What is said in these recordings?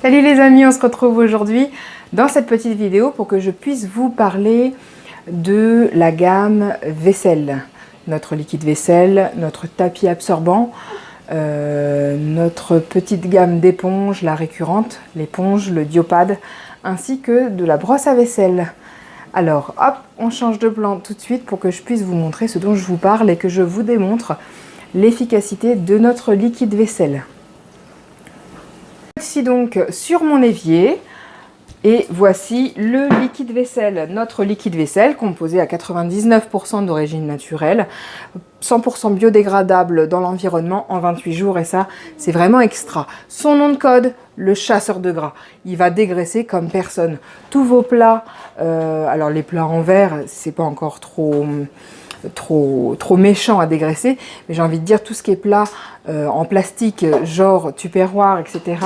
Salut les amis, on se retrouve aujourd'hui dans cette petite vidéo pour que je puisse vous parler de la gamme vaisselle. Notre liquide vaisselle, notre tapis absorbant, notre petite gamme d'éponges, la récurrente, l'éponge, le diopade, ainsi que de la brosse à vaisselle. Alors hop, on change de plan tout de suite pour que je puisse vous montrer ce dont je vous parle et que je vous démontre l'efficacité de notre liquide vaisselle. Ici donc sur mon évier et voici le liquide vaisselle, notre liquide vaisselle composé à 99% d'origine naturelle, 100% biodégradable dans l'environnement en 28 jours et ça c'est vraiment extra. Son nom de code, le chasseur de gras, il va dégraisser comme personne. Tous vos plats, alors les plats en verre c'est pas encore trop méchant à dégraisser, mais j'ai envie de dire tout ce qui est plat en plastique, genre tupperware, etc.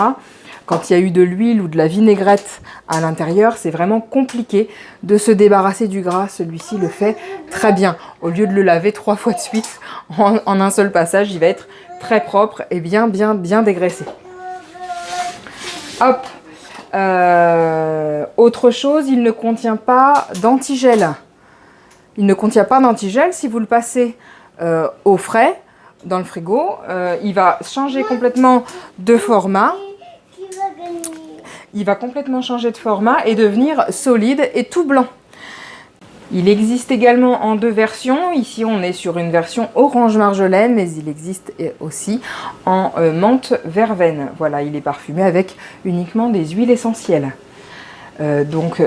Quand il y a eu de l'huile ou de la vinaigrette à l'intérieur, c'est vraiment compliqué de se débarrasser du gras. Celui-ci le fait très bien. Au lieu de le laver 3 fois de suite en un seul passage, il va être très propre et bien dégraissé. Hop. Autre chose, il ne contient pas d'antigel. Il ne contient pas d'antigel. Si vous le passez au frais dans le frigo, il va changer complètement de format. Il va complètement changer de format et devenir solide et tout blanc. Il existe également en 2 versions. Ici, on est sur une version orange marjolaine, mais il existe aussi en menthe verveine. Voilà, il est parfumé avec uniquement des huiles essentielles. Donc,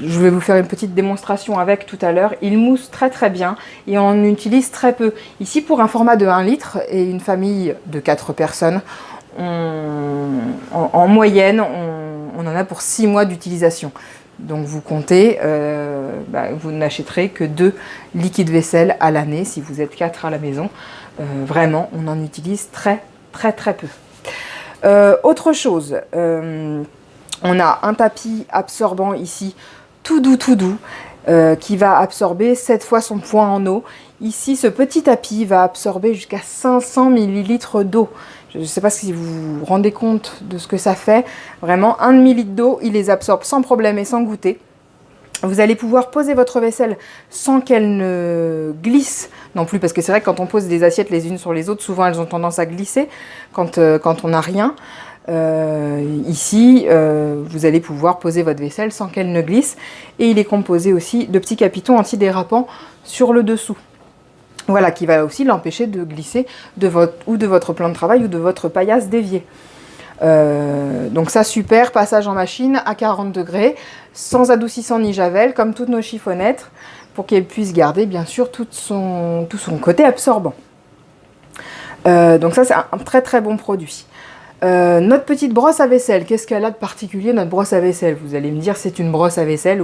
je vais vous faire une petite démonstration avec tout à l'heure. Il mousse très bien et on en utilise très peu. Ici, pour un format de 1 litre et une famille de 4 personnes, en moyenne, on en a pour 6 mois d'utilisation. Donc vous comptez, vous n'achèterez que 2 liquides vaisselle à l'année si vous êtes 4 à la maison. Vraiment, on en utilise très peu. Autre chose, on a un tapis absorbant ici, tout doux, qui va absorber 7 fois son poids en eau. Ici, ce petit tapis va absorber jusqu'à 500 ml d'eau. Je ne sais pas si vous vous rendez compte de ce que ça fait. Vraiment, 1 demi-litre d'eau, il les absorbe sans problème et sans goûter. Vous allez pouvoir poser votre vaisselle sans qu'elle ne glisse non plus. Parce que c'est vrai que quand on pose des assiettes les unes sur les autres, souvent elles ont tendance à glisser quand on n'a rien. Ici, vous allez pouvoir poser votre vaisselle sans qu'elle ne glisse. Et il est composé aussi de petits capitons antidérapants sur le dessous. Voilà, qui va aussi l'empêcher de glisser de votre plan de travail ou de votre paillasse d'évier. Donc ça, super, passage en machine à 40 degrés, sans adoucissant ni javel, comme toutes nos chiffonnettes, pour qu'elle puisse garder bien sûr tout son côté absorbant. Donc ça, c'est un très bon produit. Notre petite brosse à vaisselle, qu'est-ce qu'elle a de particulier, notre brosse à vaisselle? Vous allez me dire, c'est une brosse à vaisselle,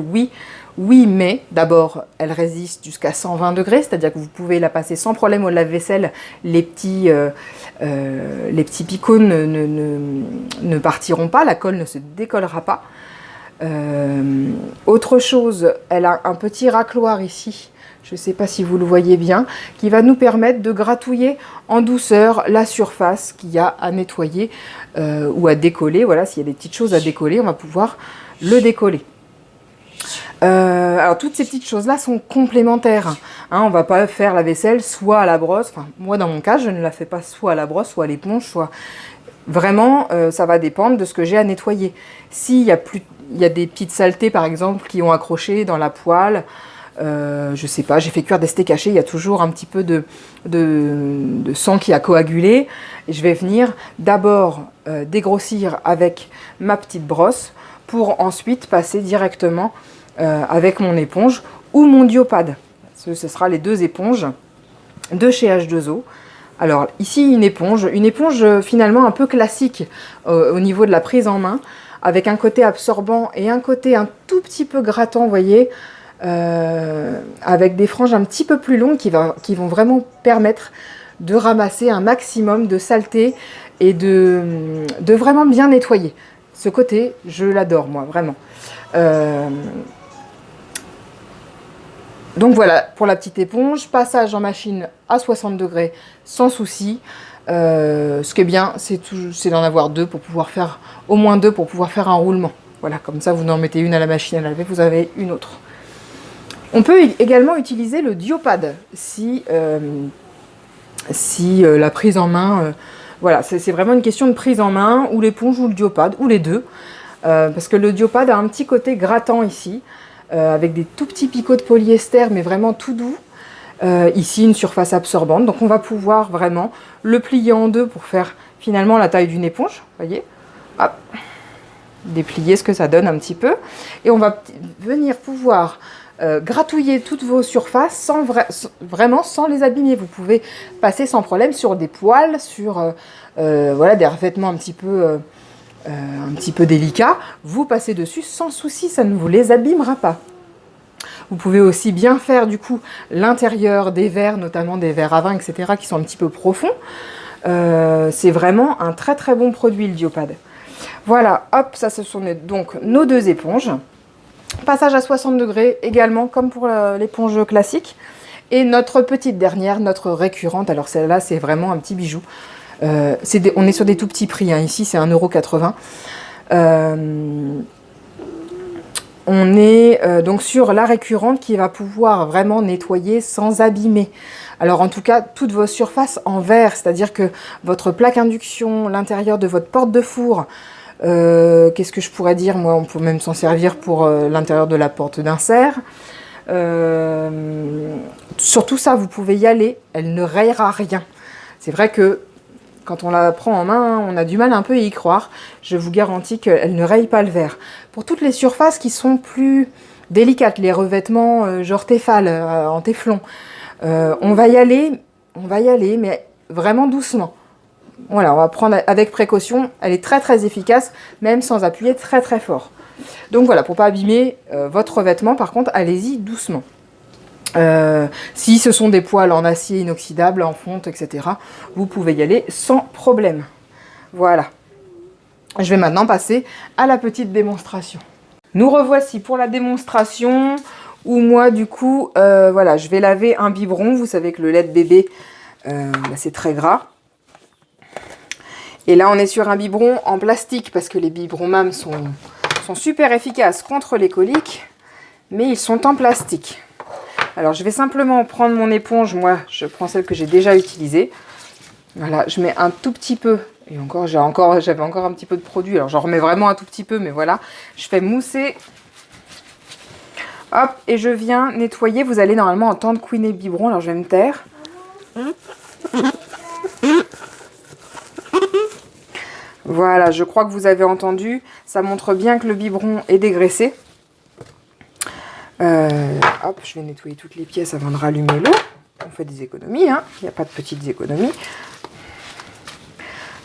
oui, mais d'abord, elle résiste jusqu'à 120 degrés, c'est-à-dire que vous pouvez la passer sans problème au lave-vaisselle. Les petits picots ne partiront pas, la colle ne se décollera pas. Autre chose, elle a un petit racloir ici, je ne sais pas si vous le voyez bien, qui va nous permettre de gratouiller en douceur la surface qu'il y a à nettoyer ou à décoller. Voilà, s'il y a des petites choses à décoller, on va pouvoir le décoller. Alors toutes ces petites choses là sont complémentaires, hein, on va pas faire la vaisselle soit à la brosse, enfin moi dans mon cas je ne la fais pas soit à la brosse, soit à l'éponge, soit vraiment ça va dépendre de ce que j'ai à nettoyer. S'il y a des petites saletés par exemple qui ont accroché dans la poêle, je sais pas, j'ai fait cuire des steaks hachés, il y a toujours un petit peu de sang qui a coagulé et je vais venir d'abord dégrossir avec ma petite brosse pour ensuite passer directement avec mon éponge ou mon diopade. Ce sera les 2 éponges de chez H2O. Alors ici une éponge finalement un peu classique au niveau de la prise en main, avec un côté absorbant et un côté un tout petit peu grattant, vous voyez, avec des franges un petit peu plus longues qui vont vraiment permettre de ramasser un maximum de saleté et de vraiment bien nettoyer. Ce côté, je l'adore moi, vraiment. Donc voilà, pour la petite éponge, passage en machine à 60 degrés sans souci. Ce qui est bien, c'est d'en avoir deux pour pouvoir faire, au moins deux pour pouvoir faire un roulement. Voilà, comme ça vous en mettez une à la machine à laver, vous avez une autre. On peut également utiliser le Diopad si la prise en main, voilà, c'est vraiment une question de prise en main, ou l'éponge ou le Diopad, ou les deux. Parce que le Diopad a un petit côté grattant ici, avec des tout petits picots de polyester, mais vraiment tout doux. Ici, une surface absorbante. Donc on va pouvoir vraiment le plier en deux pour faire finalement la taille d'une éponge. Voyez, hop, déplier ce que ça donne un petit peu. Et on va venir pouvoir gratouiller toutes vos surfaces vraiment sans les abîmer. Vous pouvez passer sans problème sur des poils, sur voilà, des revêtements un petit peu délicats. Vous passez dessus sans souci, ça ne vous les abîmera pas. Vous pouvez aussi bien faire du coup l'intérieur des verres, notamment des verres à vin, etc., qui sont un petit peu profonds. C'est vraiment un très très bon produit, le Diopad. Voilà, hop, ça ce sont donc nos deux éponges. Passage à 60 degrés également, comme pour l'éponge classique. Et notre petite dernière, notre récurrente, alors celle-là c'est vraiment un petit bijou. On est sur des tout petits prix, hein. Ici c'est 1,80 €. On est donc sur la récurrente qui va pouvoir vraiment nettoyer sans abîmer. Alors en tout cas, toutes vos surfaces en verre, c'est-à-dire que votre plaque induction, l'intérieur de votre porte de four, qu'est-ce que je pourrais dire, moi, on peut même s'en servir pour l'intérieur de la porte d'insert. Sur tout ça, vous pouvez y aller, elle ne rayera rien. C'est vrai que quand on la prend en main, on a du mal un peu à y croire. Je vous garantis qu'elle ne raye pas le verre. Pour toutes les surfaces qui sont plus délicates, les revêtements genre Tefal, en téflon, on va y aller, mais vraiment doucement. Voilà, on va prendre avec précaution. Elle est très très efficace, même sans appuyer très très fort. Donc voilà, pour pas abîmer votre revêtement, par contre, allez-y doucement. Si ce sont des poêles en acier inoxydable, en fonte, etc., vous pouvez y aller sans problème. Voilà. Je vais maintenant passer à la petite démonstration. Nous revoici pour la démonstration où moi, du coup, voilà, je vais laver un biberon. Vous savez que le lait de bébé, c'est très gras. Et là, on est sur un biberon en plastique parce que les biberons MAM sont super efficaces contre les coliques, mais ils sont en plastique. Alors, je vais simplement prendre mon éponge. Moi, je prends celle que j'ai déjà utilisée. Voilà, je mets un tout petit peu. Et encore, j'avais encore un petit peu de produit. Alors, j'en remets vraiment un tout petit peu, mais voilà. Je fais mousser. Hop, et je viens nettoyer. Vous allez normalement entendre couiner le biberon. Alors, je vais me taire. Voilà, je crois que vous avez entendu. Ça montre bien que le biberon est dégraissé. Hop, je vais nettoyer toutes les pièces avant de rallumer l'eau. On fait des économies, hein. Il n'y a pas de petites économies.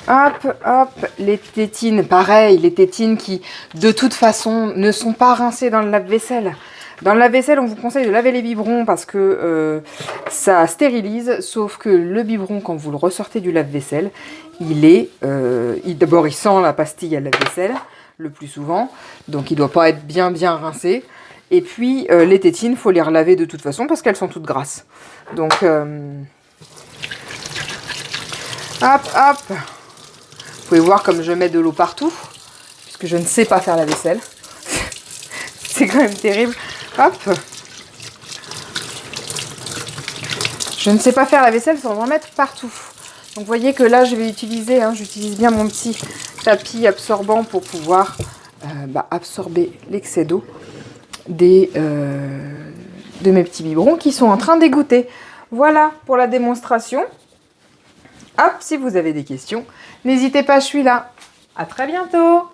Hop, hop, les tétines, pareil, les tétines qui, de toute façon, ne sont pas rincées dans le lave-vaisselle. Dans le lave-vaisselle, on vous conseille de laver les biberons parce que ça stérilise, sauf que le biberon, quand vous le ressortez du lave-vaisselle, d'abord, il sent la pastille à lave-vaisselle, le plus souvent, donc il ne doit pas être bien rincé. Et puis, les tétines, il faut les relaver de toute façon parce qu'elles sont toutes grasses. Donc, hop, hop. Vous pouvez voir comme je mets de l'eau partout, puisque je ne sais pas faire la vaisselle. C'est quand même terrible. Hop. Je ne sais pas faire la vaisselle sans en mettre partout. Donc, vous voyez que là, je vais utiliser, hein, j'utilise bien mon petit tapis absorbant pour pouvoir absorber l'excès d'eau de mes petits biberons qui sont en train d'égoutter. Voilà pour la démonstration. Hop, si vous avez des questions, n'hésitez pas, je suis là. À très bientôt.